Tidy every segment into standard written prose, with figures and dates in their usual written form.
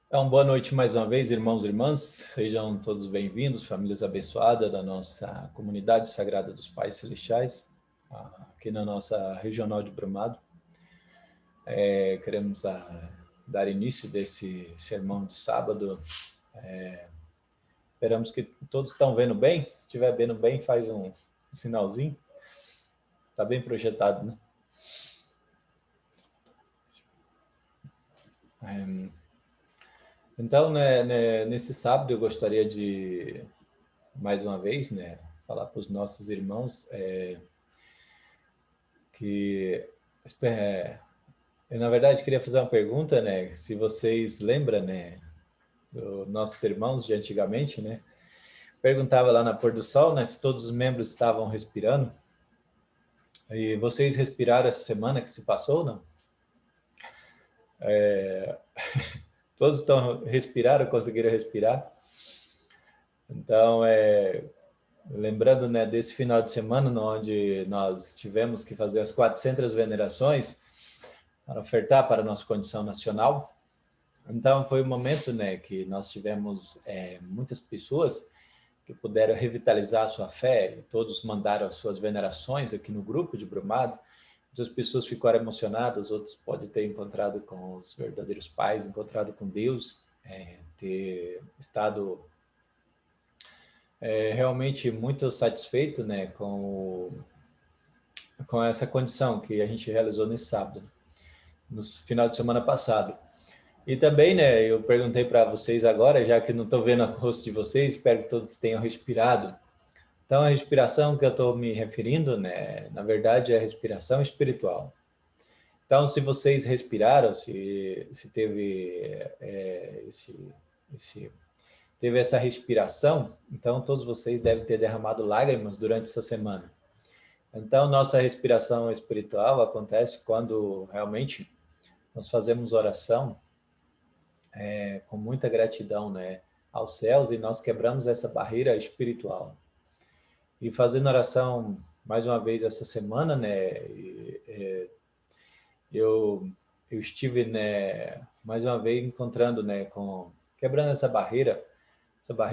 Então, boa noite mais uma vez, irmãos e irmãs. Sejam todos bem-vindos, famílias abençoadas da nossa comunidade sagrada dos Pais Celestiais, aqui na nossa regional de Brumado. Queremos dar início desse sermão de sábado. Esperamos que todos estão vendo bem. Se estiver vendo bem, faz um sinalzinho. Está bem projetado, né? Então, nesse sábado, eu gostaria de, mais uma vez, falar para os nossos irmãos que eu, na verdade, queria fazer uma pergunta, se vocês lembram, dos nossos irmãos de antigamente, perguntava lá na pôr do sol, se todos os membros estavam respirando. E vocês respiraram essa semana que se passou, não? Todos respiraram, conseguiram respirar. Então, lembrando, desse final de semana, onde nós tivemos que fazer as 400 venerações para ofertar para a nossa condição nacional. Então, foi um momento, que nós tivemos muitas pessoas que puderam revitalizar a sua fé, e todos mandaram as suas venerações aqui no grupo de Brumado. Muitas pessoas ficaram emocionadas, outros podem ter encontrado com os verdadeiros pais, encontrado com Deus, ter estado realmente muito satisfeito, com essa condição que a gente realizou nesse sábado, no final de semana passado. E também, eu perguntei para vocês agora, já que não estou vendo o rosto de vocês, espero que todos tenham respirado. Então, a respiração que eu estou me referindo, na verdade, é a respiração espiritual. Então, se vocês respiraram, se teve, teve essa respiração, então todos vocês devem ter derramado lágrimas durante essa semana. Então, nossa respiração espiritual acontece quando realmente nós fazemos oração com muita gratidão, aos céus, e nós quebramos essa barreira espiritual. E fazendo oração mais uma vez essa semana, eu estive, mais uma vez encontrando, quebrando essa barreira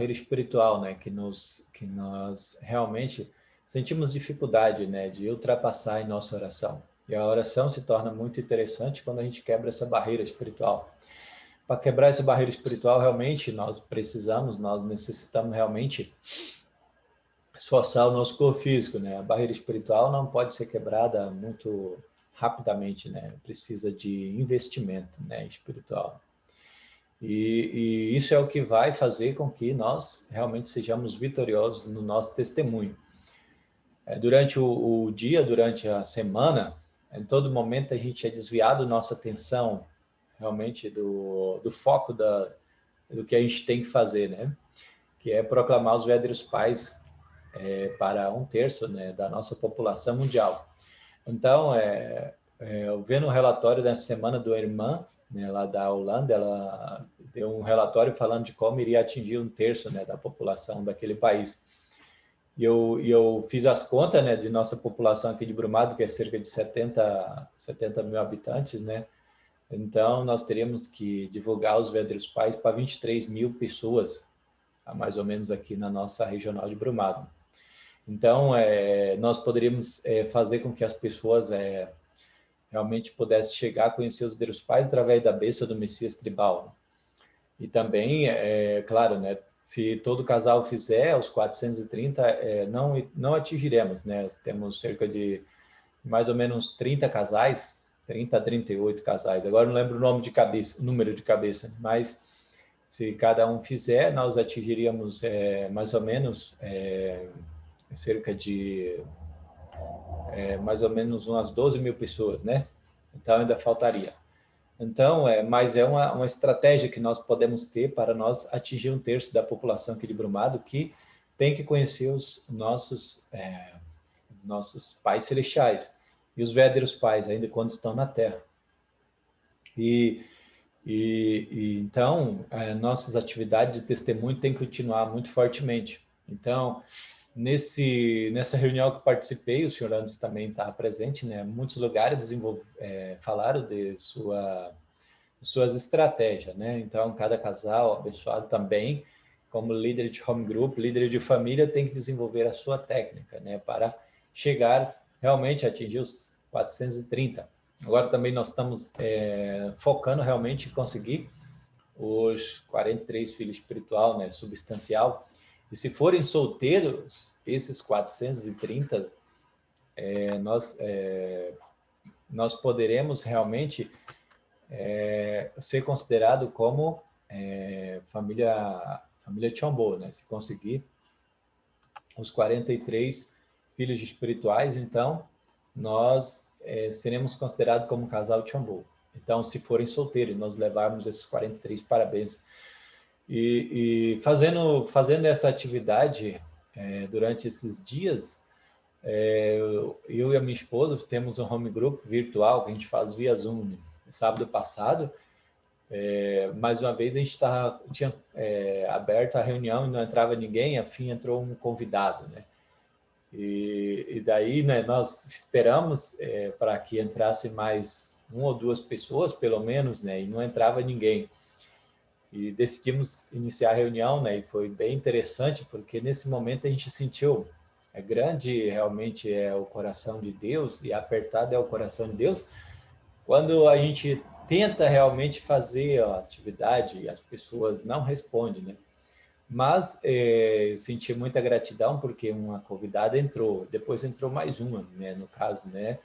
espiritual, que nós realmente sentimos dificuldade, de ultrapassar em nossa oração. E a oração se torna muito interessante quando a gente quebra essa barreira espiritual. Para quebrar essa barreira espiritual, realmente, nós necessitamos realmente esforçar o nosso corpo físico, A barreira espiritual não pode ser quebrada muito rapidamente, Precisa de investimento, espiritual. E isso é o que vai fazer com que nós realmente sejamos vitoriosos no nosso testemunho. Durante o dia, durante a semana, em todo momento a gente é desviado nossa atenção realmente do foco do que a gente tem que fazer, que é proclamar os verdadeiros pais para 1/3, da nossa população mundial. Então, eu vendo um relatório dessa semana do irmã, lá da Holanda, ela deu um relatório falando de como iria atingir 1/3, da população daquele país. E eu fiz as contas, de nossa população aqui de Brumado, que é cerca de 70 mil habitantes, Então, nós teríamos que divulgar os verdadeiros pais para 23 mil pessoas, mais ou menos aqui na nossa regional de Brumado. Então, nós poderíamos fazer com que as pessoas realmente pudessem chegar a conhecer os verdadeiros pais através da bênção do Messias tribal. E também, claro, se todo casal fizer os 430, não atingiremos, Temos cerca de mais ou menos 30 casais, 30 a 38 casais. Agora não lembro o número de cabeça, mas se cada um fizer, nós atingiríamos mais ou menos cerca de mais ou menos umas 12 mil pessoas, Então ainda faltaria. Então, mas é uma estratégia que nós podemos ter para nós atingir 1/3 da população aqui de Brumado, que tem que conhecer os nossos pais celestiais e os verdadeiros pais, ainda quando estão na Terra. Então, nossas atividades de testemunho têm que continuar muito fortemente. Então, nessa reunião que participei, o senhor Anderson também está presente, muitos lugares falaram de suas estratégias, né? Então, cada casal abençoado também, como líder de home group, líder de família, tem que desenvolver a sua técnica, né? Para chegar realmente a atingir os 430. Agora também nós estamos focando realmente em conseguir os 43 filhos espiritual, né? Substancial. E se forem solteiros, esses 430, nós poderemos realmente ser considerado como família Chombo, né? Se conseguir os 43 filhos espirituais, então nós seremos considerados como um casal Chombo. Então, se forem solteiros, nós levarmos esses 43 parabéns. E fazendo essa atividade durante esses dias, eu e a minha esposa temos um home group virtual que a gente faz via Zoom. Né? Sábado passado, mais uma vez a gente tinha aberto a reunião e não entrava ninguém, afim entrou um convidado, né? E daí, né, nós esperamos para que entrasse mais uma ou duas pessoas, pelo menos, né, e não entrava ninguém. E decidimos iniciar a reunião, né, e foi bem interessante, porque nesse momento a gente sentiu grande realmente o coração de Deus, e apertado é o coração de Deus, quando a gente tenta realmente fazer a atividade e as pessoas não respondem, né? Mas senti muita gratidão porque uma convidada entrou, depois entrou mais uma, né? No caso, né?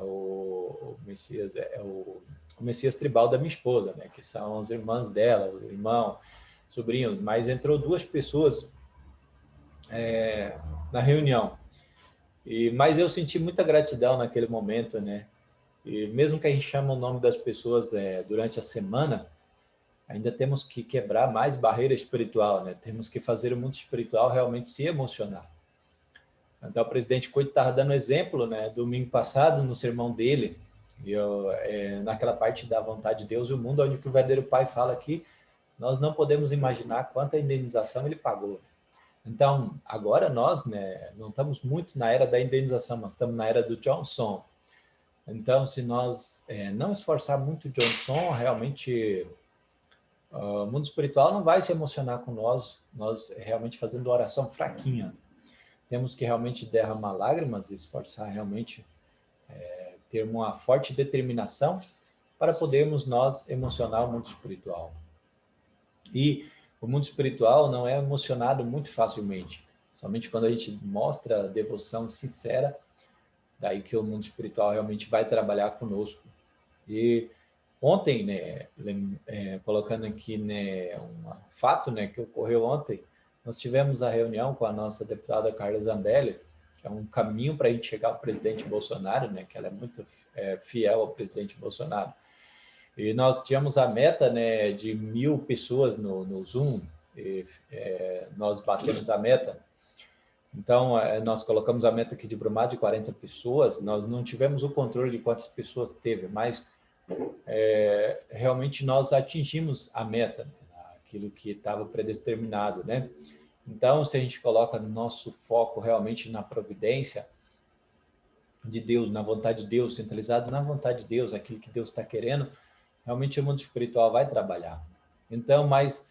O Messias o Messias tribal da minha esposa, né? Que são as irmãs dela, o irmão, sobrinho. Mas entrou duas pessoas na reunião. Mas eu senti muita gratidão naquele momento, né? E mesmo que a gente chame o nome das pessoas durante a semana, ainda temos que quebrar mais barreira espiritual, né? Temos que fazer o mundo espiritual realmente se emocionar. Então, o presidente Coito estava dando exemplo, né? Domingo passado, no sermão dele, naquela parte da vontade de Deus e o mundo, onde o verdadeiro Pai fala que nós não podemos imaginar quanta indenização ele pagou. Então, agora nós, né, não estamos muito na era da indenização, mas estamos na era do Johnson. Então, se nós não esforçar muito o Johnson, realmente o mundo espiritual não vai se emocionar com nós realmente fazendo oração fraquinha. Temos que realmente derramar lágrimas e esforçar realmente, ter uma forte determinação para podermos nós emocionar o mundo espiritual. E o mundo espiritual não é emocionado muito facilmente. Somente quando a gente mostra devoção sincera, daí que o mundo espiritual realmente vai trabalhar conosco. E ontem, né, colocando aqui, né, um fato, né, que ocorreu ontem, nós tivemos a reunião com a nossa deputada Carla Zambelli, que é um caminho para a gente chegar ao presidente Bolsonaro, né, que ela é muito fiel ao presidente Bolsonaro. E nós tínhamos a meta, né, de 1.000 pessoas no Zoom, e nós batemos a meta. Então, nós colocamos a meta aqui de Brumado de 40 pessoas, nós não tivemos o controle de quantas pessoas teve, mas realmente nós atingimos a meta, né, aquilo que estava predeterminado, né? Então, se a gente coloca nosso foco realmente na providência de Deus, na vontade de Deus, centralizado na vontade de Deus, aquilo que Deus está querendo, realmente o mundo espiritual vai trabalhar. Então, mas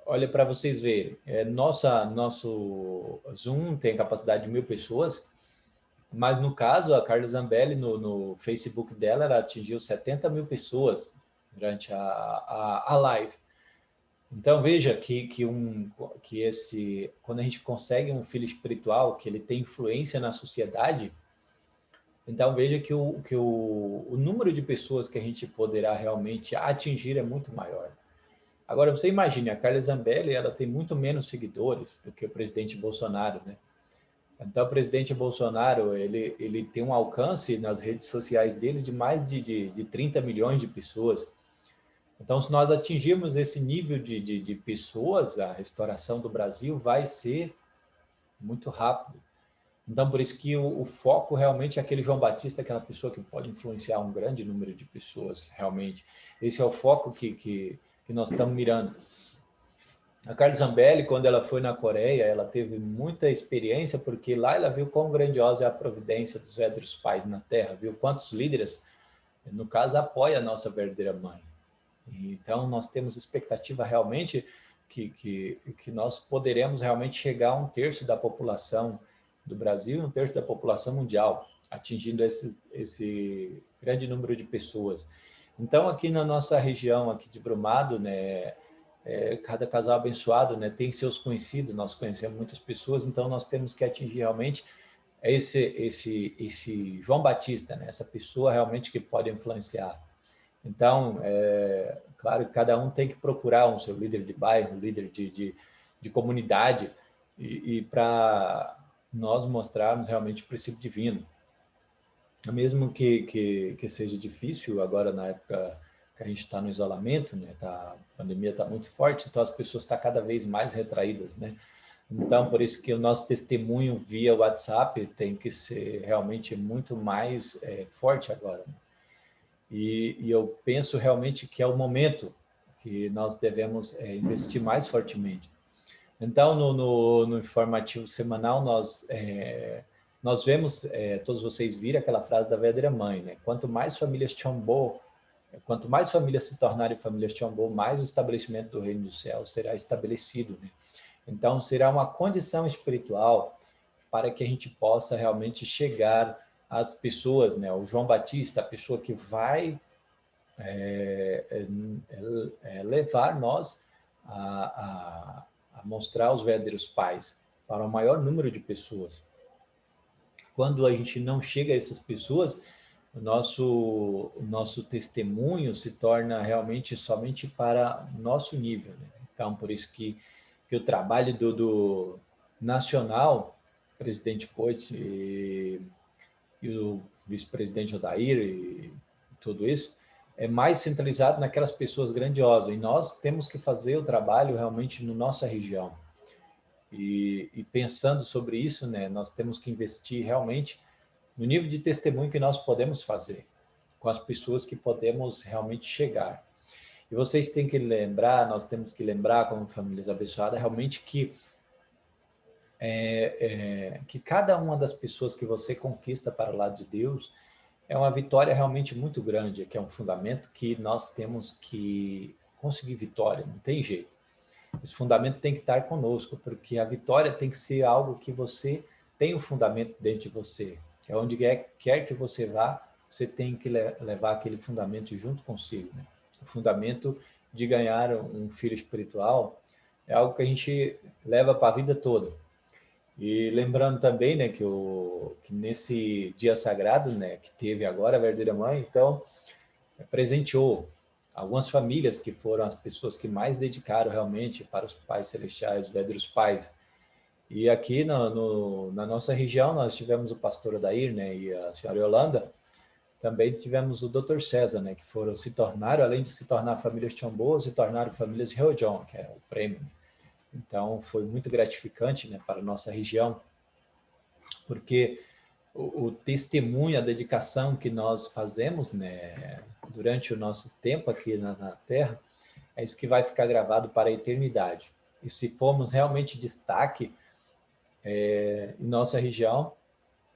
olha para vocês verem, nosso Zoom tem capacidade de 1.000 pessoas, mas no caso, a Carla Zambelli, no Facebook dela, ela atingiu 70.000 pessoas durante a live. Então, veja quando a gente consegue um filho espiritual, que ele tem influência na sociedade, então veja que o número de pessoas que a gente poderá realmente atingir é muito maior. Agora, você imagine, a Carla Zambelli, ela tem muito menos seguidores do que o presidente Bolsonaro, né? Então, o presidente Bolsonaro, ele tem um alcance nas redes sociais dele de mais de 30 milhões de pessoas. Então, se nós atingirmos esse nível de pessoas, a restauração do Brasil vai ser muito rápido. Então, por isso que o foco realmente é aquele João Batista, aquela pessoa que pode influenciar um grande número de pessoas, realmente. Esse é o foco que nós estamos mirando. A Carla Zambelli, quando ela foi na Coreia, ela teve muita experiência, porque lá ela viu quão grandiosa é a providência dos verdadeiros pais na Terra, viu quantos líderes, no caso, apoiam a nossa verdadeira mãe. Então, nós temos expectativa realmente que nós poderemos realmente chegar a 1/3 da população do Brasil, 1/3 da população mundial, atingindo esse grande número de pessoas. Então, aqui na nossa região aqui de Brumado, né, cada casal abençoado, né, tem seus conhecidos, nós conhecemos muitas pessoas, então nós temos que atingir realmente esse João Batista, né, essa pessoa realmente que pode influenciar. Então, claro que cada um tem que procurar um seu líder de bairro, um líder de comunidade, e para nós mostrarmos realmente o princípio divino. Mesmo que seja difícil, agora na época que a gente está no isolamento, né, a pandemia está muito forte, então as pessoas estão cada vez mais retraídas, né? Então, por isso que o nosso testemunho via WhatsApp tem que ser realmente muito mais forte agora, né? E eu penso realmente que é o momento que nós devemos investir mais fortemente. Então, no informativo semanal, nós vemos, todos vocês viram aquela frase da verdadeira mãe, né? Quanto mais famílias Tchombô, quanto mais famílias se tornarem famílias Tchombô, mais o estabelecimento do reino do céu será estabelecido, né? Então, será uma condição espiritual para que a gente possa realmente chegar às pessoas, né? O João Batista, a pessoa que vai levar nós a mostrar os verdadeiros pais para o maior número de pessoas. Quando a gente não chega a essas pessoas, o nosso testemunho se torna realmente somente para nosso nível, né? Então, por isso que o trabalho do nacional, presidente Coit e o vice-presidente Odair e tudo isso, é mais centralizado naquelas pessoas grandiosas. E nós temos que fazer o trabalho realmente na nossa região. E pensando sobre isso, né, nós temos que investir realmente no nível de testemunho que nós podemos fazer, com as pessoas que podemos realmente chegar. E vocês têm que lembrar, nós temos que lembrar, como famílias abençoadas, realmente que cada uma das pessoas que você conquista para o lado de Deus é uma vitória realmente muito grande, que é um fundamento que nós temos que conseguir vitória, não tem jeito. Esse fundamento tem que estar conosco, porque a vitória tem que ser algo que você tem um fundamento dentro de você. É onde quer que você vá, você tem que levar aquele fundamento junto consigo, né? O fundamento de ganhar um filho espiritual é algo que a gente leva para a vida toda. E lembrando também, né, que nesse dia sagrado, né, que teve agora a verdadeira mãe, então, presenteou algumas famílias que foram as pessoas que mais dedicaram realmente para os pais celestiais, os verdadeiros pais. E aqui na nossa região nós tivemos o pastor Odair, né, e a senhora Yolanda, também tivemos o Dr. César, né, que se tornaram, além de se tornar famílias Tchambô, se tornaram famílias Ryojon, que é o prêmio. Então, foi muito gratificante, né, para a nossa região, porque o testemunho, a dedicação que nós fazemos, né, durante o nosso tempo aqui na Terra, é isso que vai ficar gravado para a eternidade. E se formos realmente destaque em nossa região,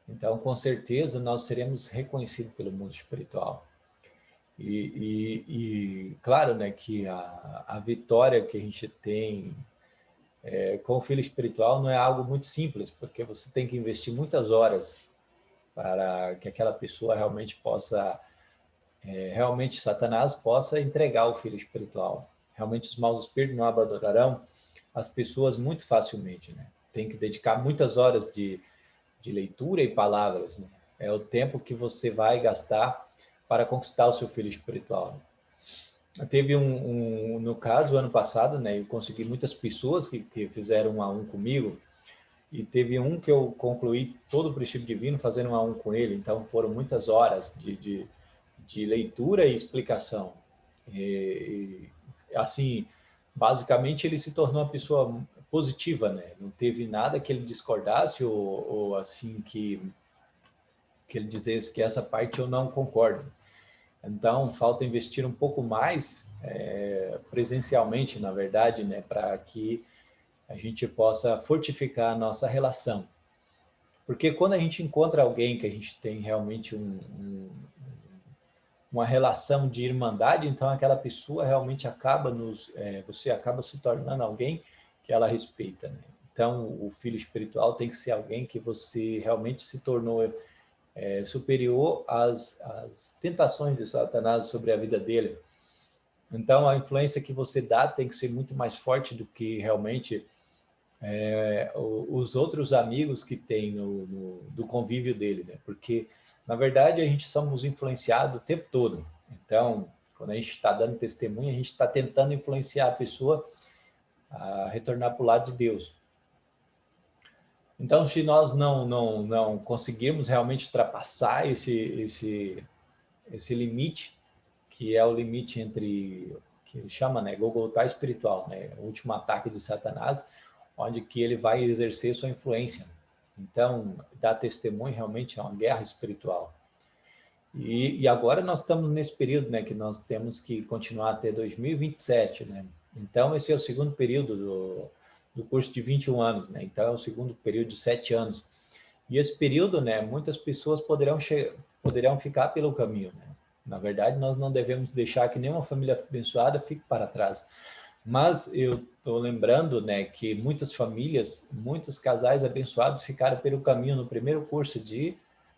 então, com certeza, nós seremos reconhecidos pelo mundo espiritual. Claro, né, que a vitória que a gente tem com o filho espiritual não é algo muito simples, porque você tem que investir muitas horas para que aquela pessoa realmente possa, realmente Satanás possa entregar o filho espiritual. Realmente os maus espíritos não abandonarão as pessoas muito facilmente, né? Tem que dedicar muitas horas de leitura e palavras, né? É o tempo que você vai gastar para conquistar o seu filho espiritual. Teve no caso, ano passado, né, eu consegui muitas pessoas que fizeram 1 a 1 comigo, e teve um que eu concluí todo o princípio divino fazendo 1 a 1 com ele, então foram muitas horas de leitura e explicação. Assim, basicamente ele se tornou uma pessoa positiva, né? Não teve nada que ele discordasse ou assim que ele dissesse que essa parte eu não concordo. Então, falta investir um pouco mais presencialmente, na verdade, né, para que a gente possa fortificar a nossa relação. Porque quando a gente encontra alguém que a gente tem realmente uma relação de irmandade, então aquela pessoa realmente acaba você acaba se tornando alguém que ela respeita, né? Então, o filho espiritual tem que ser alguém que você realmente se tornou superior às tentações de Satanás sobre a vida dele. Então, a influência que você dá tem que ser muito mais forte do que realmente os outros amigos que tem do convívio dele, né? Porque, na verdade, a gente somos influenciados o tempo todo. Então, quando a gente está dando testemunho, a gente está tentando influenciar a pessoa a retornar para o lado de Deus. Então, se nós não conseguirmos realmente ultrapassar esse limite, que é o limite entre, que ele chama, né, Golgotá espiritual, né, o último ataque de Satanás, onde que ele vai exercer sua influência. Então, dar testemunho realmente é uma guerra espiritual. E agora nós estamos nesse período, né, que nós temos que continuar até 2027, né? Então, esse é o segundo período do curso de 21 anos, né? Então, é o segundo período de 7 anos. E esse período, né, muitas pessoas poderão ficar pelo caminho, né? Na verdade, nós não devemos deixar que nenhuma família abençoada fique para trás. Mas eu estou lembrando, né, que muitas famílias, muitos casais abençoados ficaram pelo caminho no primeiro curso de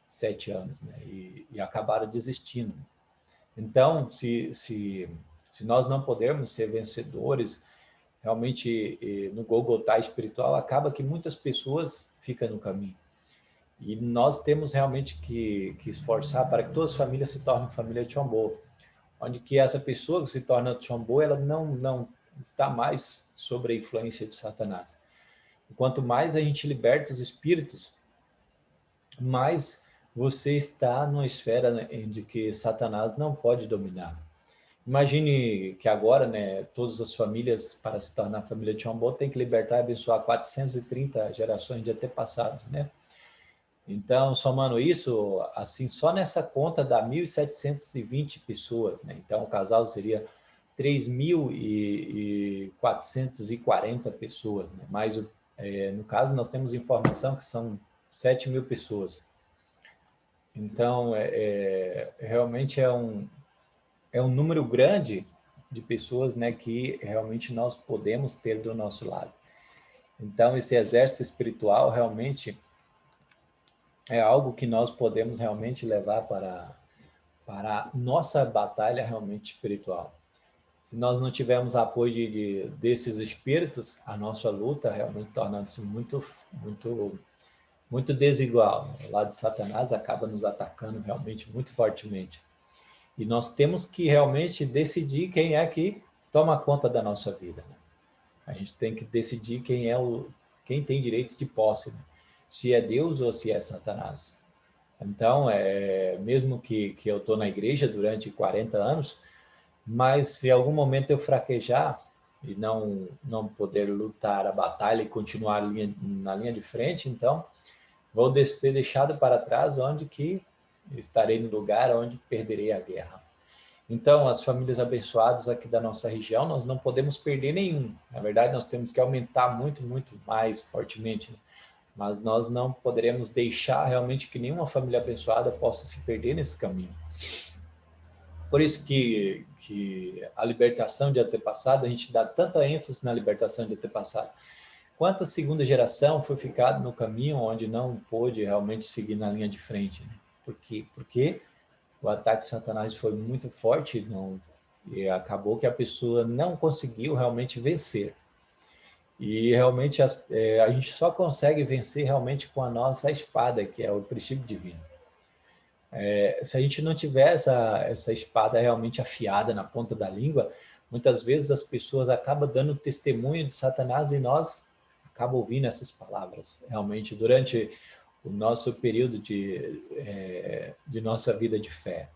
7 anos, né, e acabaram desistindo. Então, se nós não pudermos ser vencedores, realmente no Golgotá espiritual, acaba que muitas pessoas ficam no caminho. E nós temos realmente que esforçar para que todas as famílias se tornem família de Chombo, onde que essa pessoa que se torna Chombo, ela não está mais sob a influência de Satanás. E quanto mais a gente liberta os espíritos, mais você está numa esfera, né, de que Satanás não pode dominar. Imagine que agora, né, todas as famílias, para se tornar família de Chombo, tem que libertar e abençoar 430 gerações de antepassados, né? Então, somando isso, assim, só nessa conta dá 1.720 pessoas, né? Então, o casal seria 3.440 pessoas, né? Mas, no caso, nós temos informação que são 7.000 pessoas. Então, realmente é um número grande de pessoas, né, que realmente nós podemos ter do nosso lado. Então, esse exército espiritual realmente é algo que nós podemos realmente levar para a nossa batalha realmente espiritual. Se nós não tivermos apoio desses espíritos, a nossa luta realmente torna-se muito desigual. O lado de Satanás acaba nos atacando realmente muito fortemente. E nós temos que realmente decidir quem é que toma conta da nossa vida, né? A gente tem que decidir quem tem direito de posse, né? Se é Deus ou se é Satanás. Então, mesmo que eu estou na igreja durante 40 anos, mas se em algum momento eu fraquejar e não poder lutar a batalha e continuar na linha de frente, então vou ser deixado para trás, onde que estarei no lugar onde perderei a guerra. Então, as famílias abençoadas aqui da nossa região, nós não podemos perder nenhum. Na verdade, nós temos que aumentar muito, muito mais fortemente, né? Mas nós não poderemos deixar realmente que nenhuma família abençoada possa se perder nesse caminho. Por isso que a libertação de antepassado, a gente dá tanta ênfase na libertação de antepassado. Quanta segunda geração foi ficado no caminho onde não pôde realmente seguir na linha de frente, né? Por quê? Porque o ataque de Satanás foi muito forte, e acabou que a pessoa não conseguiu realmente vencer. E realmente a gente só consegue vencer realmente com a nossa espada, que é o princípio divino. Se a gente não tiver essa espada realmente afiada na ponta da língua, muitas vezes as pessoas acabam dando testemunho de Satanás e nós acabamos ouvindo essas palavras. Realmente, durante o nosso período de nossa vida de fé.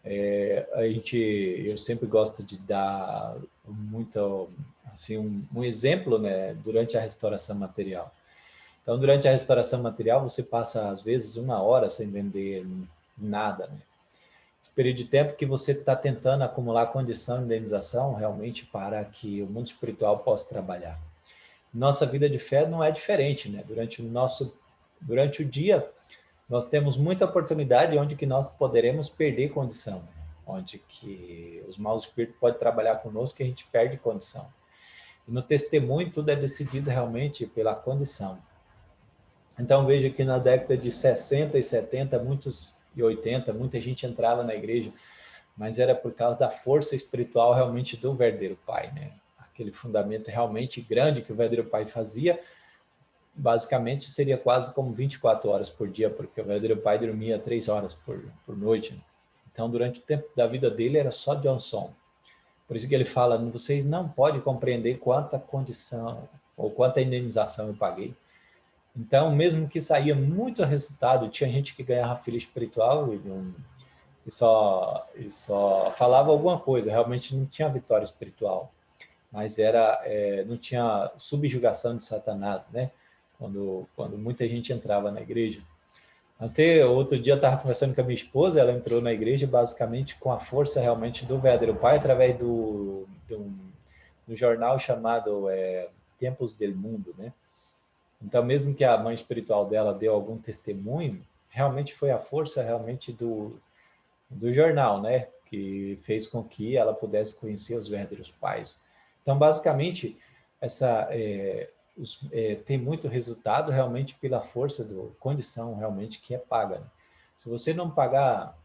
Eu sempre gosto de dar muito, assim, um exemplo, né, durante a restauração material. Então, durante a restauração material, você passa, às vezes, 1 hora sem vender nada, né? Esse período de tempo que você está tentando acumular condição de indenização, realmente, para que o mundo espiritual possa trabalhar. Nossa vida de fé não é diferente, né? Durante o dia, nós temos muita oportunidade onde que nós poderemos perder condição. onde que os maus espíritos podem trabalhar conosco e a gente perde condição. E no testemunho, tudo é decidido realmente pela condição. Então, veja que na década de 60 e 70, e 80, muita gente entrava na igreja, mas era por causa da força espiritual realmente do verdadeiro Pai, né? Aquele fundamento realmente grande que o verdadeiro Pai fazia, basicamente seria quase como 24 horas por dia, porque o verdadeiro Pai dormia 3 horas por noite. Né? Então, durante o tempo da vida dele, era só Johnson. Por isso que ele fala, vocês não podem compreender quanta condição ou quanta indenização eu paguei. Então, mesmo que saía muito resultado, tinha gente que ganhava filho espiritual e só falava alguma coisa, realmente não tinha vitória espiritual, mas não tinha subjugação de Satanás, né? Quando muita gente entrava na igreja. Até outro dia eu estava conversando com a minha esposa, ela entrou na igreja basicamente com a força realmente do verdadeiro Pai, através do jornal chamado Tempos del Mundo, né? Então, mesmo que a mãe espiritual dela deu algum testemunho, realmente foi a força realmente do jornal, né? Que fez com que ela pudesse conhecer os verdadeiros pais. Então, basicamente, tem muito resultado realmente pela força da condição realmente que é paga. Né? Se você não pagar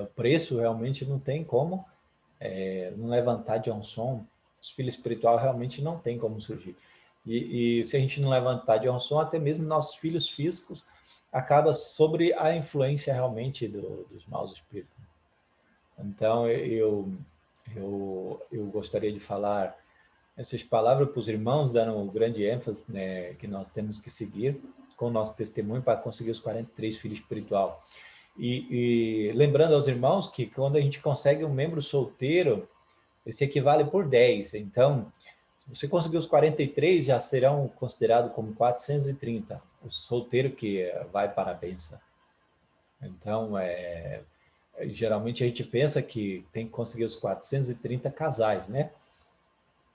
o preço, realmente não tem como não levantar de um som. Os filhos espiritual realmente não tem como surgir. E se a gente não levantar de um som, até mesmo nossos filhos físicos acaba sobre a influência realmente dos maus espíritos. Então, eu gostaria de falar essas palavras para os irmãos, dando um grande ênfase, né, que nós temos que seguir com o nosso testemunho para conseguir os 43 filhos espiritual. E lembrando aos irmãos que quando a gente consegue um membro solteiro, esse equivale por 10. Então, se você conseguir os 43, já serão considerados como 430, o solteiro que vai para a benção. Então, geralmente a gente pensa que tem que conseguir os 430 casais, né?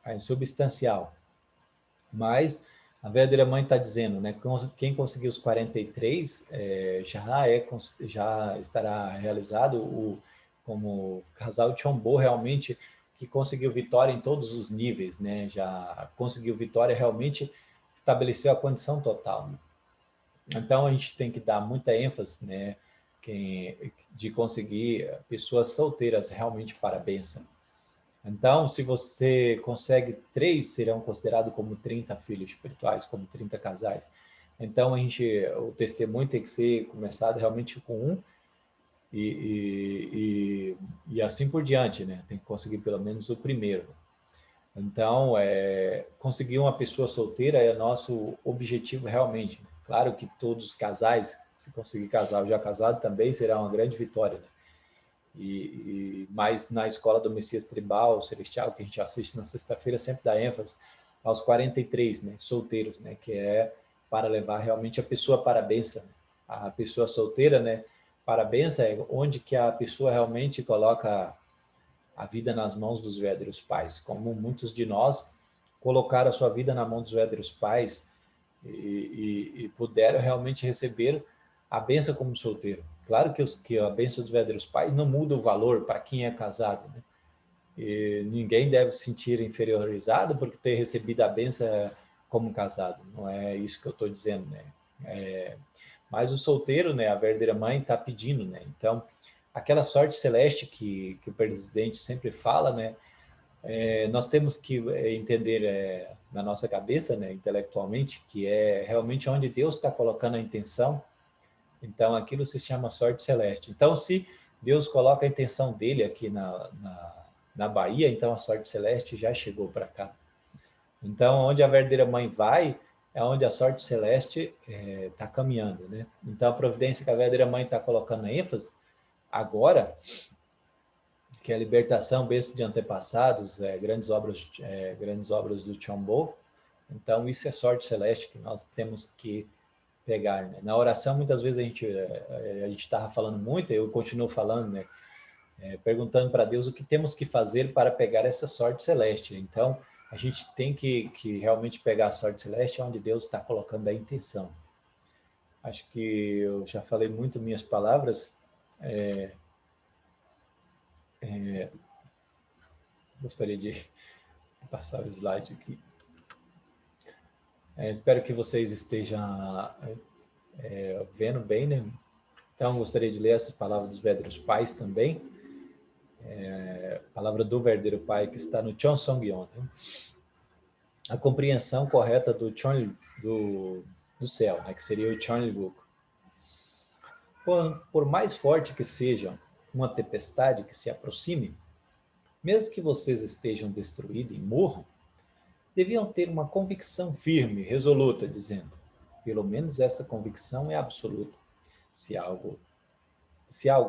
É substancial. Mas a verdadeira mãe está dizendo, né? Quem conseguir os 43 já estará realizado como casal de Chombo realmente que conseguiu vitória em todos os níveis, né? Já conseguiu vitória realmente estabeleceu a condição total. Né? Então a gente tem que dar muita ênfase, né? De conseguir pessoas solteiras realmente para a bênção. Então, se você consegue 3, serão considerados como 30 filhos espirituais, como 30 casais. Então, o testemunho tem que ser começado realmente com 1 e assim por diante, né? Tem que conseguir pelo menos o primeiro. Então, conseguir uma pessoa solteira é nosso objetivo realmente. Né? Claro que todos os casais, se conseguir casal já casado, também será uma grande vitória. Né? Mas na escola do Messias Tribal, Celestial, que a gente assiste na sexta-feira, sempre dá ênfase aos 43, né, solteiros, né, que é para levar realmente a pessoa para a bênção. A pessoa solteira, né, para a bênção é onde que a pessoa realmente coloca a vida nas mãos dos verdadeiros pais, como muitos de nós colocaram a sua vida na mão dos verdadeiros pais e puderam realmente receber a bênção como solteiro. Claro que a bênção dos verdadeiros pais não muda o valor para quem é casado, né? E ninguém deve se sentir inferiorizado por ter recebido a bênção como casado. Não é isso que eu estou dizendo, né? Mas o solteiro, né? A verdadeira mãe está pedindo, né? Então, aquela sorte celeste que o presidente sempre fala, né? Nós temos que entender na nossa cabeça, né, intelectualmente, que é realmente onde Deus está colocando a intenção. Então, aquilo se chama sorte celeste. Então, se Deus coloca a intenção dele aqui na Bahia, então a sorte celeste já chegou para cá. Então, onde a verdadeira mãe vai, é onde a sorte celeste está caminhando, né? Então, a providência que a verdadeira mãe está colocando ênfase agora, que é a libertação, bênção de antepassados, grandes obras do Chombo. Então, isso é sorte celeste que nós temos que pegar. Né? Na oração, muitas vezes a gente estava falando muito, eu continuo falando, né? Perguntando para Deus o que temos que fazer para pegar essa sorte celeste. Então, a gente tem que realmente pegar a sorte celeste onde Deus está colocando a intenção. Acho que eu já falei muito minhas palavras. Gostaria de passar o slide aqui. Espero que vocês estejam vendo bem, né? Então, gostaria de ler essas palavras dos verdadeiros pais também. A palavra do verdadeiro pai que está no Cheonsongyeon, né? A compreensão correta do céu, né? Que seria o Cheonilguk. Por mais forte que seja uma tempestade que se aproxime, mesmo que vocês estejam destruídos e morram, deviam ter uma convicção firme, resoluta, dizendo, pelo menos essa convicção é absoluta. Se algo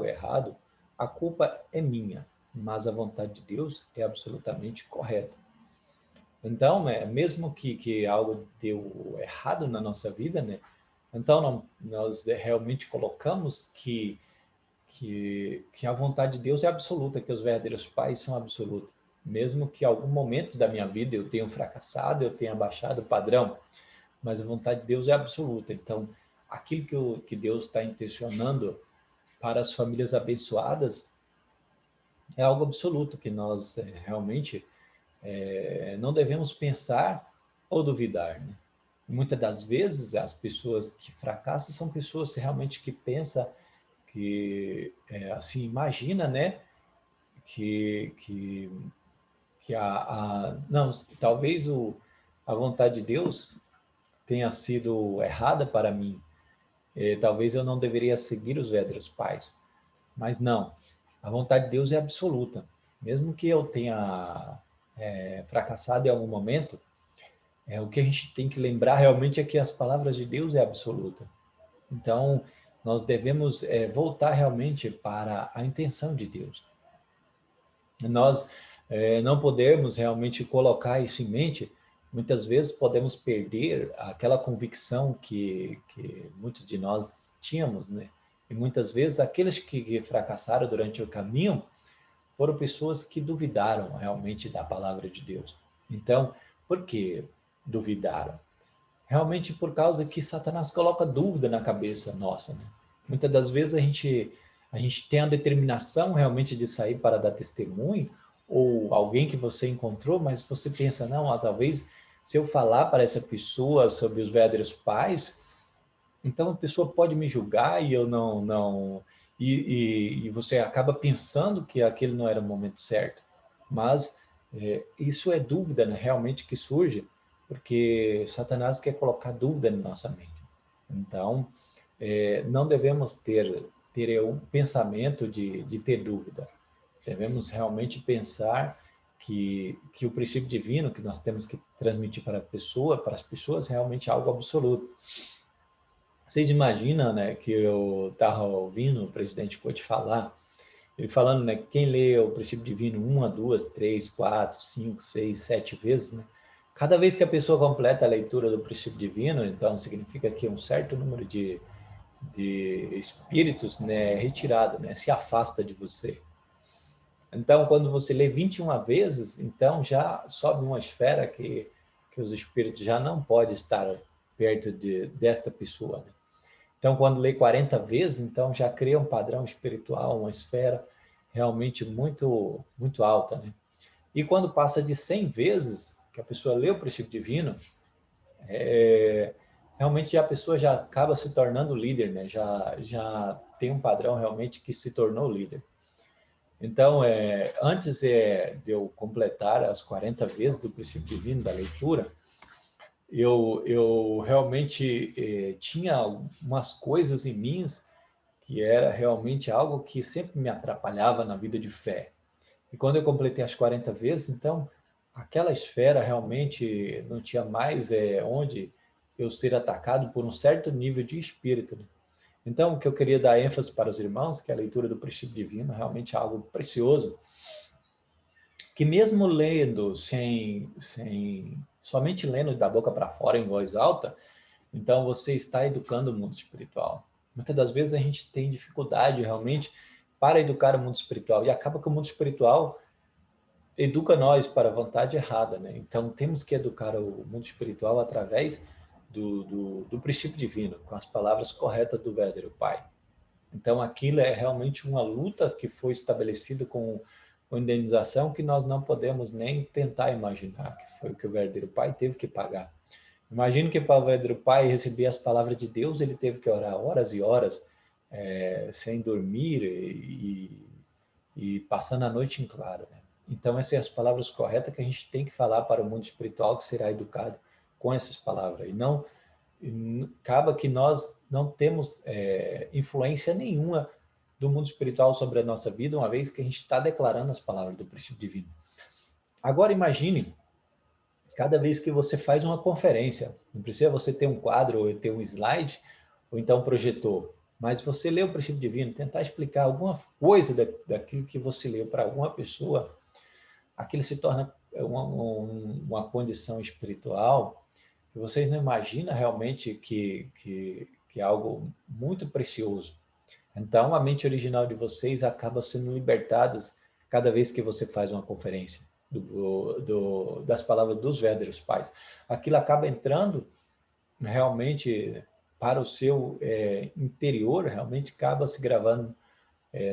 é errado, a culpa é minha, mas a vontade de Deus é absolutamente correta. Então, né, mesmo que algo deu errado na nossa vida, né, então nós realmente colocamos que a vontade de Deus é absoluta, que os verdadeiros pais são absolutos. Mesmo que em algum momento da minha vida eu tenha fracassado, eu tenha baixado o padrão, mas a vontade de Deus é absoluta. Então, aquilo que Deus está intencionando para as famílias abençoadas é algo absoluto, que nós realmente não devemos pensar ou duvidar, né? Muitas das vezes, as pessoas que fracassam são pessoas realmente que pensam assim, imagina, né, que não, talvez a vontade de Deus tenha sido errada para mim, talvez eu não deveria seguir os verdadeiros pais, mas não, a vontade de Deus é absoluta, mesmo que eu tenha fracassado em algum momento, o que a gente tem que lembrar realmente é que as palavras de Deus é absoluta. Então, nós devemos voltar realmente para a intenção de Deus. Nós não podemos realmente colocar isso em mente, muitas vezes podemos perder aquela convicção que muitos de nós tínhamos, né? E muitas vezes aqueles que fracassaram durante o caminho foram pessoas que duvidaram realmente da palavra de Deus. Então, por que duvidaram? Realmente por causa que Satanás coloca dúvida na cabeça nossa, né? Muitas das vezes a gente tem a determinação realmente de sair para dar testemunho, ou alguém que você encontrou, mas você pensa, não, talvez se eu falar para essa pessoa sobre os verdadeiros pais, então a pessoa pode me julgar e eu não e você acaba pensando que aquele não era o momento certo. Mas isso é dúvida, né, realmente que surge, porque Satanás quer colocar dúvida na nossa mente. Então, não devemos ter um pensamento de ter dúvida. Devemos realmente pensar que o princípio divino que nós temos que transmitir para as pessoas, realmente é algo absoluto. Vocês imaginam, né, que eu estava ouvindo o presidente Cote falar, ele falando, né, quem lê o princípio divino 1, 2, 3, 4, 5, 6, 7 vezes, né, cada vez que a pessoa completa a leitura do princípio divino, então significa que um certo número de espíritos, né, é retirado, né, se afasta de você. Então, quando você lê 21 vezes, então já sobe uma esfera que os espíritos já não podem estar perto desta pessoa, né? Então, quando lê 40 vezes, então já cria um padrão espiritual, uma esfera realmente muito, muito alta, né? E quando passa de 100 vezes que a pessoa lê o princípio divino, realmente a pessoa já acaba se tornando líder, né? Já tem um padrão realmente que se tornou líder. Então, antes de eu completar as 40 vezes do princípio divino, da leitura, eu realmente tinha umas coisas em mim que era realmente algo que sempre me atrapalhava na vida de fé. E quando eu completei as 40 vezes, então, aquela esfera realmente não tinha mais onde eu ser atacado por um certo nível de espírito, né? Então, o que eu queria dar ênfase para os irmãos, que a leitura do princípio divino realmente é algo precioso, que mesmo lendo somente lendo da boca para fora em voz alta, então você está educando o mundo espiritual. Muitas das vezes a gente tem dificuldade realmente para educar o mundo espiritual e acaba que o mundo espiritual educa nós para a vontade errada, né? Então temos que educar o mundo espiritual através do princípio divino, com as palavras corretas do verdadeiro Pai. Então aquilo é realmente uma luta que foi estabelecida com uma indenização que nós não podemos nem tentar imaginar, que foi o que o verdadeiro pai teve que pagar. Imagino que para o verdadeiro pai receber as palavras de Deus, ele teve que orar horas e horas, sem dormir e passando a noite em claro, né? Então, essas são as palavras corretas que a gente tem que falar para o mundo espiritual, que será educado com essas palavras. E não acaba que nós não temos influência nenhuma do mundo espiritual sobre a nossa vida, uma vez que a gente está declarando as palavras do princípio divino. Agora imagine, cada vez que você faz uma conferência, não precisa você ter um quadro ou ter um slide, ou então um projetor, mas você lê o princípio divino, tentar explicar alguma coisa daquilo que você leu para alguma pessoa, aquilo se torna uma condição espiritual que vocês não imaginam realmente que é algo muito precioso. Então, a mente original de vocês acaba sendo libertada cada vez que você faz uma conferência das palavras dos verdadeiros pais. Aquilo acaba entrando realmente para o seu interior, realmente acaba se gravando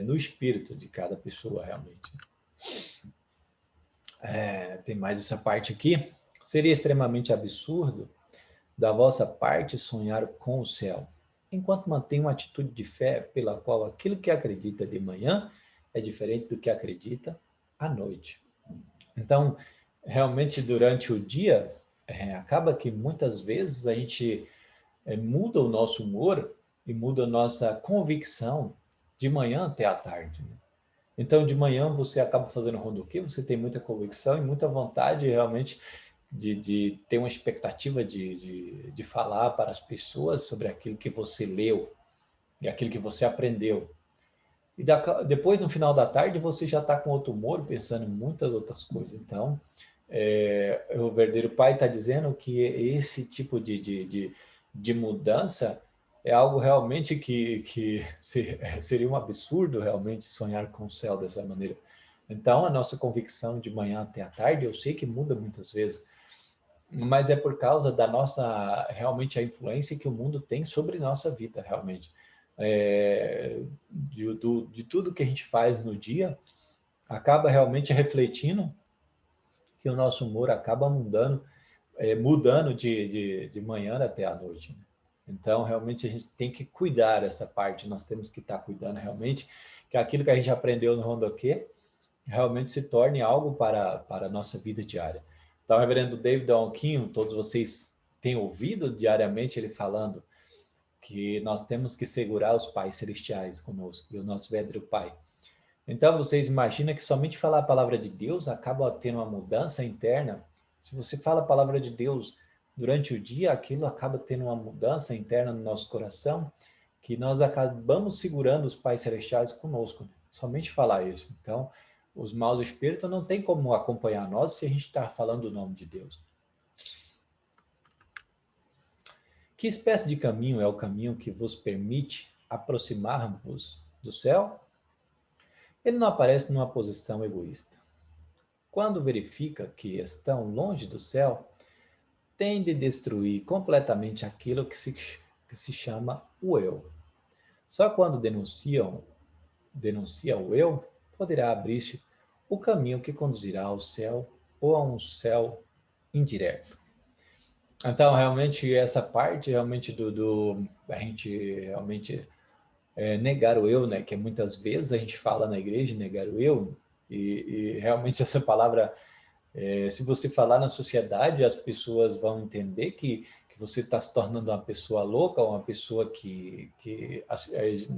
no espírito de cada pessoa, realmente. Tem mais essa parte aqui. Seria extremamente absurdo da vossa parte sonhar com o céu, enquanto mantém uma atitude de fé pela qual aquilo que acredita de manhã é diferente do que acredita à noite. Então, realmente, durante o dia, acaba que muitas vezes a gente muda o nosso humor e muda a nossa convicção de manhã até à tarde. Né? Então, de manhã você acaba fazendo rondoquê, você tem muita convicção e muita vontade realmente de ter uma expectativa de falar para as pessoas sobre aquilo que você leu e aquilo que você aprendeu. E depois, no final da tarde, você já está com outro humor, pensando em muitas outras coisas. Então, o verdadeiro pai está dizendo que esse tipo de mudança é algo realmente que seria um absurdo realmente sonhar com o céu dessa maneira. Então, a nossa convicção de manhã até a tarde, eu sei que muda muitas vezes, mas é por causa da nossa, realmente, a influência que o mundo tem sobre nossa vida, realmente. De tudo que a gente faz no dia, acaba realmente refletindo que o nosso humor acaba mudando de manhã até à noite. Né? Então, realmente, a gente tem que cuidar dessa parte, nós temos que estar cuidando realmente, que aquilo que a gente aprendeu no Rondoquê realmente se torne algo para a nossa vida diária. Então, o reverendo David Alquim, todos vocês têm ouvido diariamente ele falando que nós temos que segurar os pais celestiais conosco, e o nosso verdadeiro pai. Então, vocês imaginam que somente falar a palavra de Deus acaba tendo uma mudança interna? Se você fala a palavra de Deus durante o dia, aquilo acaba tendo uma mudança interna no nosso coração, que nós acabamos segurando os pais celestiais conosco. Né? Somente falar isso. Então, os maus espíritos não tem como acompanhar nós se a gente está falando o nome de Deus. Que espécie de caminho é o caminho que vos permite aproximar-vos do céu? Ele não aparece numa posição egoísta. Quando verifica que estão longe do céu, tem de destruir completamente aquilo que se chama o eu. Só quando denuncia o eu, poderá abrir-se o caminho que conduzirá ao céu ou a um céu indireto. Então, realmente, essa parte realmente a gente realmente negar o eu, né? Que muitas vezes a gente fala na igreja negar o eu, e realmente essa palavra, se você falar na sociedade, as pessoas vão entender que você está se tornando uma pessoa louca, uma pessoa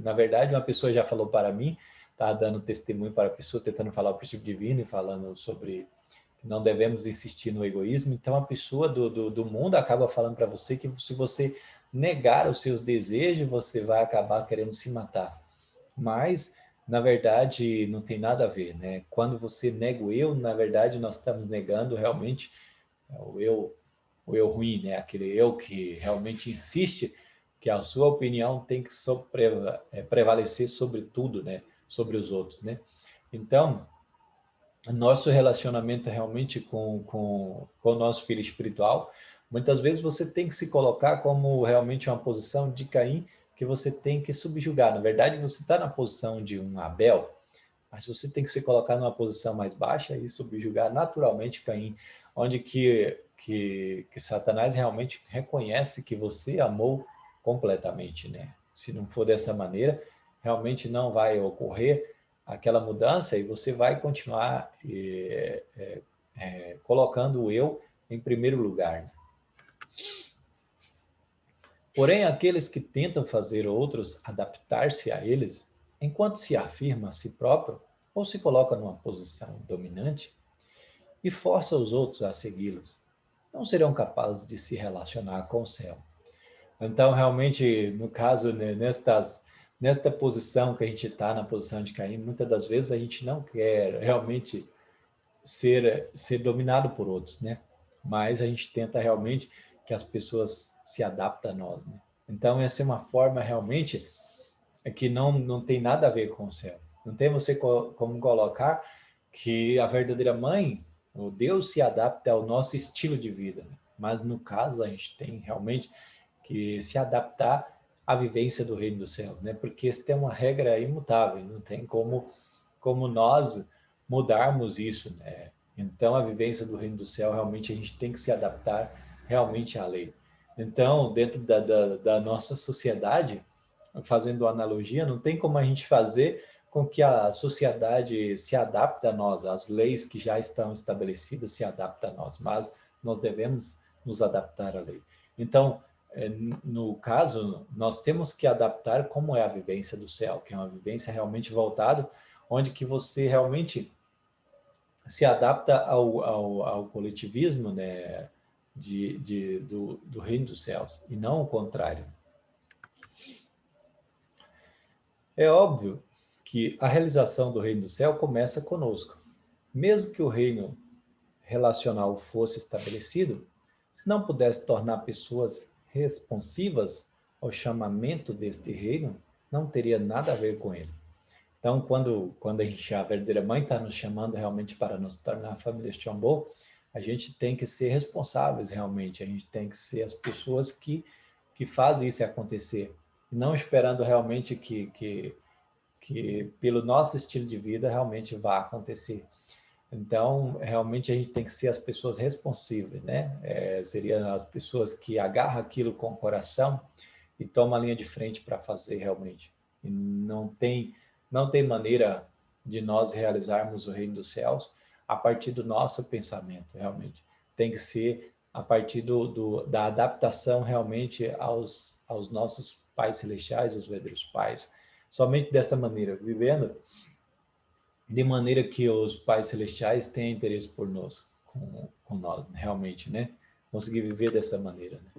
na verdade, uma pessoa já falou para mim, está dando testemunho para a pessoa, tentando falar o princípio divino e falando sobre que não devemos insistir no egoísmo. Então, a pessoa do mundo acaba falando para você que se você negar os seus desejos, você vai acabar querendo se matar. Mas, na verdade, não tem nada a ver, né? Quando você nega o eu, na verdade, nós estamos negando realmente o eu ruim, né? Aquele eu que realmente insiste que a sua opinião tem que prevalecer sobre tudo, né? Sobre os outros, né? Então, nosso relacionamento realmente com o nosso filho espiritual, muitas vezes você tem que se colocar como realmente uma posição de Caim, que você tem que subjugar. Na verdade, você está na posição de um Abel. Mas você tem que se colocar numa posição mais baixa e subjugar naturalmente Caim, onde que Satanás realmente reconhece que você amou completamente, né? Se não for dessa maneira, realmente não vai ocorrer aquela mudança e você vai continuar colocando o eu em primeiro lugar, né? Porém, aqueles que tentam fazer outros adaptar-se a eles, enquanto se afirma a si próprio ou se coloca numa posição dominante e força os outros a segui-los, não serão capazes de se relacionar com o céu. Então, realmente, no caso, né, nesta posição que a gente está, na posição de Caim, muitas das vezes a gente não quer realmente ser dominado por outros, né? Mas a gente tenta realmente que as pessoas se adaptem a nós, né? Então, essa é uma forma realmente que não tem nada a ver com o céu. Não tem você como colocar que a verdadeira mãe, o Deus, se adapta ao nosso estilo de vida, né? Mas no caso a gente tem realmente que se adaptar à vivência do reino dos céus, né? Porque isso tem uma regra imutável, não tem como nós mudarmos isso, né? Então, a vivência do reino do céu, realmente, a gente tem que se adaptar realmente à lei. Então, dentro da nossa sociedade, fazendo analogia, não tem como a gente fazer com que a sociedade se adapte a nós, as leis que já estão estabelecidas se adaptem a nós, mas nós devemos nos adaptar à lei. Então, no caso, nós temos que adaptar como é a vivência do céu, que é uma vivência realmente voltada, onde que você realmente se adapta ao coletivismo, né, do reino dos céus, e não o contrário. É óbvio que a realização do reino do céu começa conosco. Mesmo que o reino relacional fosse estabelecido, se não pudesse tornar pessoas responsivas ao chamamento deste reino, não teria nada a ver com ele. Então, quando a verdadeira mãe está nos chamando realmente para nos tornar a família Chambô, a gente tem que ser responsáveis realmente, a gente tem que ser as pessoas que fazem isso acontecer, não esperando realmente que pelo nosso estilo de vida realmente vá acontecer. Então, realmente a gente tem que ser as pessoas responsivas, né? Seriam as pessoas que agarram aquilo com o coração e tomam a linha de frente para fazer realmente. E não tem maneira de nós realizarmos o reino dos céus a partir do nosso pensamento, realmente. Tem que ser a partir da adaptação realmente aos nossos pais celestiais, os verdadeiros pais. Somente dessa maneira, vivendo de maneira que os pais celestiais têm interesse por nós, com nós, realmente, né? Conseguir viver dessa maneira, né?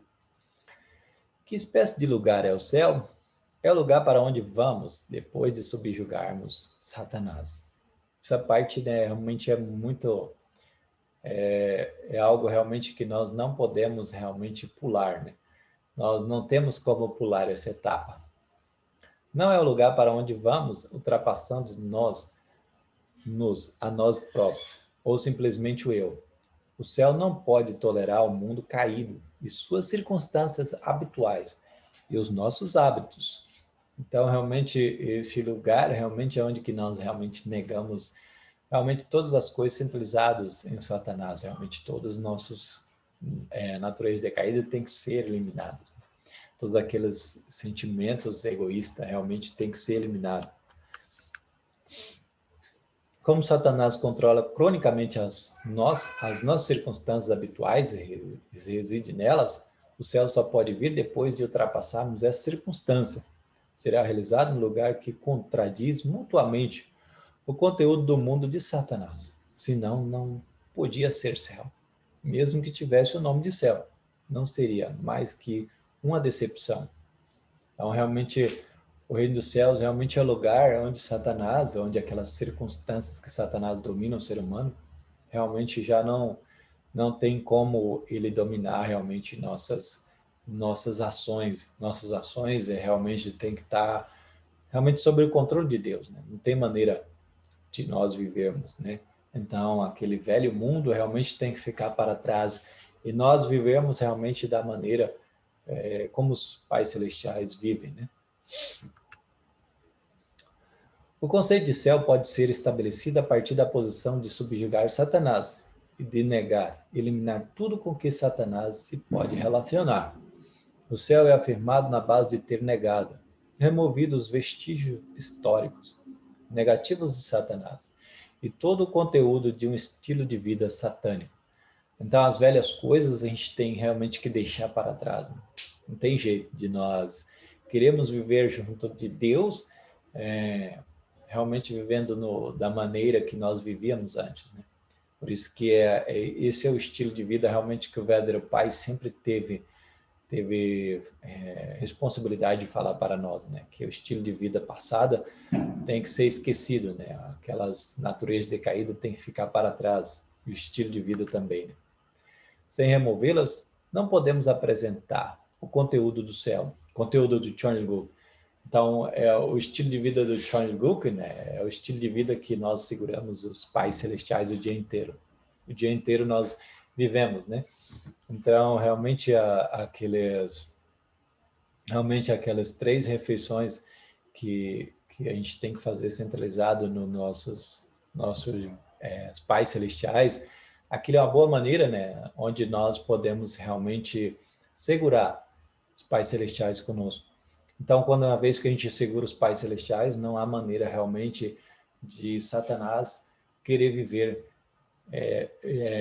Que espécie de lugar é o céu? É o lugar para onde vamos depois de subjugarmos Satanás. Essa parte, né, realmente é muito é algo realmente que nós não podemos realmente pular, né? Nós não temos como pular essa etapa. Não é o lugar para onde vamos ultrapassando a nós próprios, ou simplesmente o eu. O céu não pode tolerar o mundo caído e suas circunstâncias habituais e os nossos hábitos. Então, realmente, esse lugar realmente é onde que nós realmente negamos realmente todas as coisas centralizadas em Satanás, realmente todos os nossos naturezas decaídas têm que ser eliminados. Todos aqueles sentimentos egoístas realmente têm que ser eliminados. Como Satanás controla cronicamente as nossas circunstâncias habituais e reside nelas, o céu só pode vir depois de ultrapassarmos essa circunstância. Será realizado no lugar que contradiz mutuamente o conteúdo do mundo de Satanás. Senão, não podia ser céu. Mesmo que tivesse o nome de céu, não seria mais que uma decepção. Então, realmente, o reino dos céus realmente é o lugar onde Satanás, onde aquelas circunstâncias que Satanás domina o ser humano, realmente já não tem como ele dominar realmente nossas ações. Nossas ações realmente tem que estar realmente sob o controle de Deus, né? Não tem maneira de nós vivermos, né? Então, aquele velho mundo realmente tem que ficar para trás e nós vivemos realmente da maneira como os pais celestiais vivem, né? O conceito de céu pode ser estabelecido a partir da posição de subjugar Satanás e de negar, eliminar tudo com que Satanás se pode relacionar. O céu é afirmado na base de ter negado, removido os vestígios históricos, negativos de Satanás, e todo o conteúdo de um estilo de vida satânico. Então, as velhas coisas a gente tem realmente que deixar para trás. Né? Não tem jeito de nós queremos viver junto de Deus, realmente vivendo da maneira que nós vivíamos antes. Né? Por isso que esse é o estilo de vida realmente que o verdadeiro Pai sempre teve responsabilidade de falar para nós, né? Que o estilo de vida passada tem que ser esquecido, né? Aquelas naturezas decaídas tem que ficar para trás, o estilo de vida também. Né? Sem removê-las, não podemos apresentar o conteúdo do céu, conteúdo do Chonilguk. Então, é o estilo de vida do Chonilguk, né? É o estilo de vida que nós seguramos os pais celestiais o dia inteiro. O dia inteiro nós vivemos, né? Então, realmente aquelas 3 refeições que a gente tem que fazer centralizado nos nossos pais celestiais, aquilo é uma boa maneira, né, onde nós podemos realmente segurar os pais celestiais conosco. Então, uma vez que a gente segura os pais celestiais, não há maneira realmente de Satanás querer viver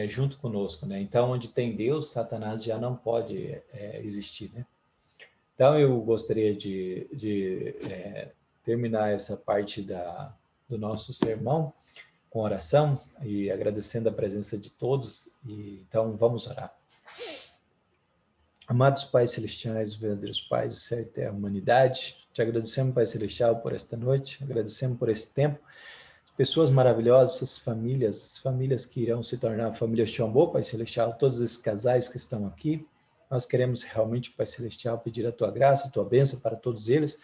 junto conosco, né? Então, onde tem Deus, Satanás já não pode existir, né? Então, eu gostaria de terminar essa parte do nosso sermão com oração e agradecendo a presença de todos. Então, vamos orar. Amados Pais Celestiais, verdadeiros Pais do céu e terra, humanidade, te agradecemos, Pai Celestial, por esta noite, agradecemos por esse tempo, pessoas maravilhosas, famílias que irão se tornar famílias Xambô, Pai Celestial, todos esses casais que estão aqui, nós queremos realmente, Pai Celestial, pedir a Tua graça, a Tua bênção para todos eles,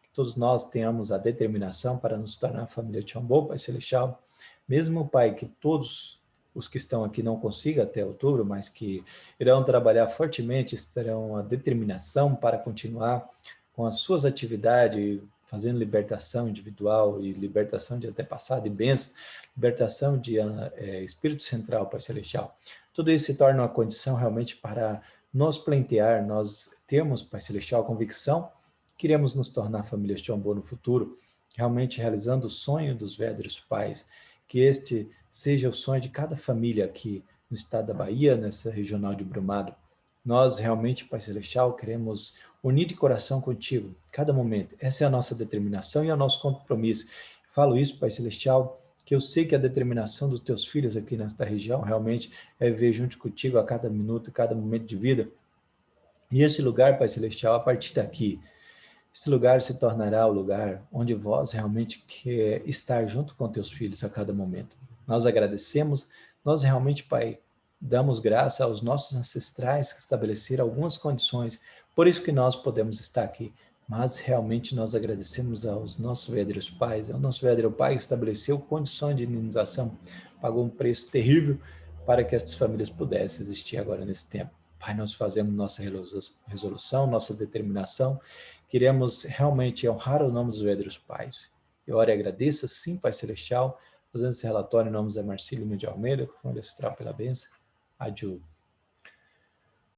que todos nós tenhamos a determinação para nos tornar família Xambô, Pai Celestial, mesmo, Pai, que todos os que estão aqui não consigam até outubro, mas que irão trabalhar fortemente, terão a determinação para continuar com as suas atividades, fazendo libertação individual e libertação de antepassado e bênção, libertação de espírito central, Pai Celestial. Tudo isso se torna uma condição realmente para nos plantear, nós termos, Pai Celestial, a convicção que iremos nos tornar família Xambô no futuro, realmente realizando o sonho dos verdadeiros pais, que este seja o sonho de cada família aqui no estado da Bahia, nessa regional de Brumado. Nós realmente, Pai Celestial, queremos unir de coração contigo, cada momento. Essa é a nossa determinação e é o nosso compromisso. Falo isso, Pai Celestial, que eu sei que a determinação dos teus filhos aqui nesta região realmente é viver junto contigo a cada minuto, a cada momento de vida. E esse lugar, Pai Celestial, a partir daqui, esse lugar se tornará o lugar onde vós realmente quer estar junto com teus filhos a cada momento. Nós agradecemos, nós realmente, Pai, damos graça aos nossos ancestrais que estabeleceram algumas condições, por isso que nós podemos estar aqui. Mas realmente nós agradecemos aos nossos verdadeiros pais, ao nosso verdadeiro pai que estabeleceu condições de indenização, pagou um preço terrível para que estas famílias pudessem existir agora nesse tempo. Pai, nós fazemos nossa resolução, nossa determinação, queremos realmente honrar o nome dos verdadeiros pais. Eu oro e agradeço, sim, Pai Celestial, fazendo esse relatório em nome de Marcílio de Almeida, com a pela bênção. Adiu.